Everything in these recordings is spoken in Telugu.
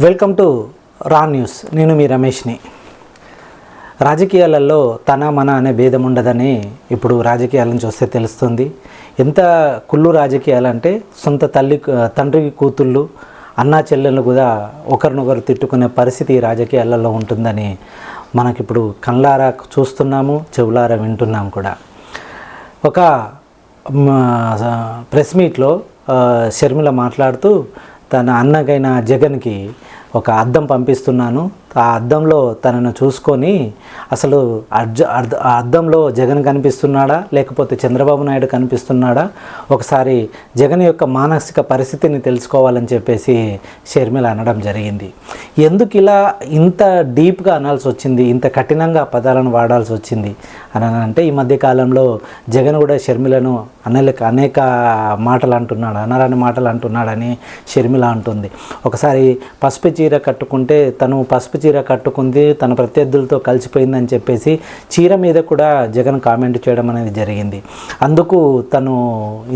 వెల్కమ్ టు రా న్యూస్. నేను మీ రమేష్ని. రాజకీయాలలో తన మన అనే భేదం ఉండదని ఇప్పుడు రాజకీయాలను చూస్తే తెలుస్తుంది. ఎంత కుళ్ళు రాజకీయాలంటే సొంత తండ్రి కూతుళ్ళు అన్నా చెల్లెళ్ళు కూడా ఒకరినొకరు తిట్టుకునే పరిస్థితి రాజకీయాలలో ఉంటుందని మనకిప్పుడు కళ్ళారా చూస్తున్నాము, చెవులారా వింటున్నాము కూడా. ఒక ప్రెస్ మీట్లో షర్మిల మాట్లాడుతూ తన అన్నగైన జగన్కి ఒక అద్దం పంపిస్తున్నాను, ఆ అద్దంలో తనను చూసుకొని అసలు ఆ అద్దంలో జగన్ కనిపిస్తున్నాడా లేకపోతే చంద్రబాబు నాయుడు కనిపిస్తున్నాడా, ఒకసారి జగన్ యొక్క మానసిక పరిస్థితిని తెలుసుకోవాలని చెప్పేసి షర్మిల అనడం జరిగింది. ఎందుకు ఇలా ఇంత డీప్గా అనాల్సి వచ్చింది, ఇంత కఠినంగా పదాలను వాడాల్సి వచ్చింది అని అంటే, ఈ మధ్యకాలంలో జగన్ కూడా షర్మిలను అనేక మాటలు అంటున్నాడు, అనరాని మాటలు అంటున్నాడని షర్మిల అంటుంది. ఒకసారి పసుపు చీర కట్టుకుంటే తను పసుపు చీర కట్టుకుంది, తన ప్రత్యర్థులతో కలిసిపోయిందని చెప్పేసి చీర మీద కూడా జగన్ కామెంట్ చేయడం అనేది జరిగింది. అందుకు తను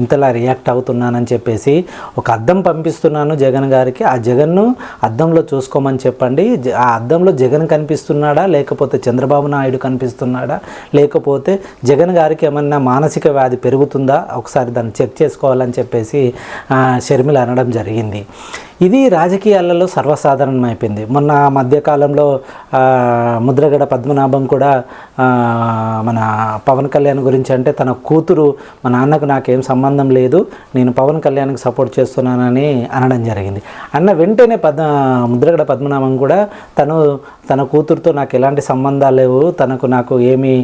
ఇంతలా రియాక్ట్ అవుతున్నానని చెప్పేసి ఒక అద్దం పంపిస్తున్నాను జగన్ గారికి, ఆ జగన్ను అద్దంలో చూసుకోమని చెప్పండి, ఆ అద్దంలో జగన్ కనిపిస్తున్నాడా లేకపోతే చంద్రబాబు నాయుడు కనిపిస్తున్నాడా, లేకపోతే జగన్ గారికి ఏమన్నా మానసిక వ్యాధి పెరుగుతుందా, ఒకసారి దాన్ని చెక్ చేసుకోవాలని చెప్పేసి షర్మిల అనడం జరిగింది. ఇది రాజకీయాలలో సర్వసాధారణమైపోయింది. మొన్న మధ్యకాలంలో ముద్రగడ పద్మనాభం కూడా మన పవన్ కళ్యాణ్ గురించి అంటే తన కూతురు మా నాన్నకు నాకేం సంబంధం లేదు, నేను పవన్ కళ్యాణ్కి సపోర్ట్ చేస్తున్నానని అనడం జరిగింది. అన్న వెంటనే ముద్రగడ పద్మనాభం కూడా తన కూతురుతో నాకు ఎలాంటి సంబంధాలు లేవు, నాకు ఏమీ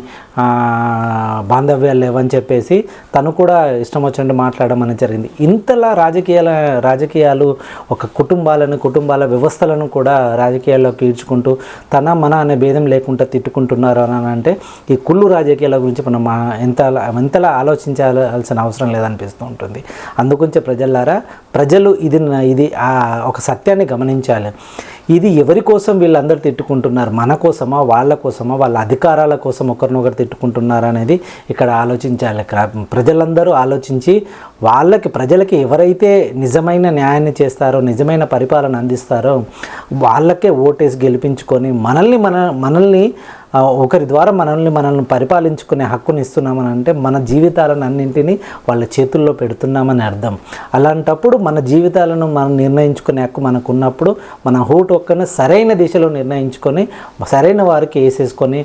బాంధవ్యాలు లేవని చెప్పేసి తను కూడా ఇష్టం వచ్చినట్టు మాట్లాడడం అనేది జరిగింది. ఇంతలా రాజకీయాలు ఒక కుటుంబాల వ్యవస్థలను కూడా రాజకీయాల్లోకి ఈడ్చుకుంటూ తన మన అనే భేదం లేకుండా తిట్టుకుంటున్నారు అని అంటే, ఈ కుళ్ళు రాజకీయాల గురించి మనం ఎంతలా ఆలోచించాల్సిన అవసరం లేదనిపిస్తూ ఉంటుంది. అందుగురించి ప్రజలు ఇది ఒక సత్యాన్ని గమనించాలి. ఇది ఎవరి కోసం వీళ్ళందరూ తిట్టుకుంటున్నారు, మన కోసమా వాళ్ళ కోసమా, వాళ్ళ అధికారాల కోసం ఒకరినొకరు తిట్టుకుంటున్నారు అనేది ఇక్కడ ఆలోచించాలి. ప్రజలందరూ ఆలోచించి ప్రజలకి ఎవరైతే నిజమైన న్యాయాన్ని చేస్తారో, నిజమైన పరిపాలన అందిస్తారో వాళ్ళకే ఓటేసి గెలిపించుకొని మనల్ని ఒకరి ద్వారా మనల్ని పరిపాలించుకునే హక్కుని ఇస్తున్నామని అంటే మన జీవితాలను అన్నింటినీ వాళ్ళ చేతుల్లో పెడుతున్నామని అర్థం. అలాంటప్పుడు మన జీవితాలను మనం నిర్ణయించుకునే హక్కు మనకు ఉన్నప్పుడు మన ఓటు ఒక్కని సరైన దిశలో నిర్ణయించుకొని సరైన వారికి వేసేసుకొని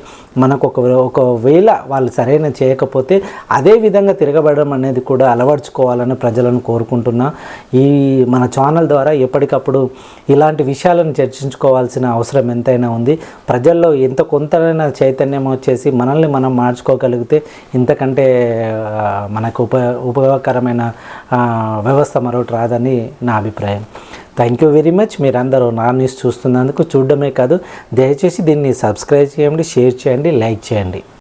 మనకు ఒకవేళ వాళ్ళు సరైన చేయకపోతే అదే విధంగా తిరగబడడం అనేది కూడా అలవర్చుకోవాలని ప్రజలను కోరుకుంటున్నా. ఈ మన ఛానల్ ద్వారా ఎప్పటికప్పుడు ఇలాంటి విషయాలను చర్చించుకోవాల్సిన అవసరం ఎంతైనా ఉంది. ప్రజల్లో కొంతైనా చైతన్యం వచ్చేసి మనల్ని మనం మార్చుకోగలిగితే ఇంతకంటే మనకు ఉపయోగకరమైన వ్యవస్థ మరొకటి రాదని నా అభిప్రాయం. Thank you very much. మీరందరూ నా న్యూస్ చూస్తున్నందుకు. చూడడమే కాదు, దయచేసి దీన్ని సబ్స్క్రైబ్ చేయండి, షేర్ చేయండి, లైక్ చేయండి.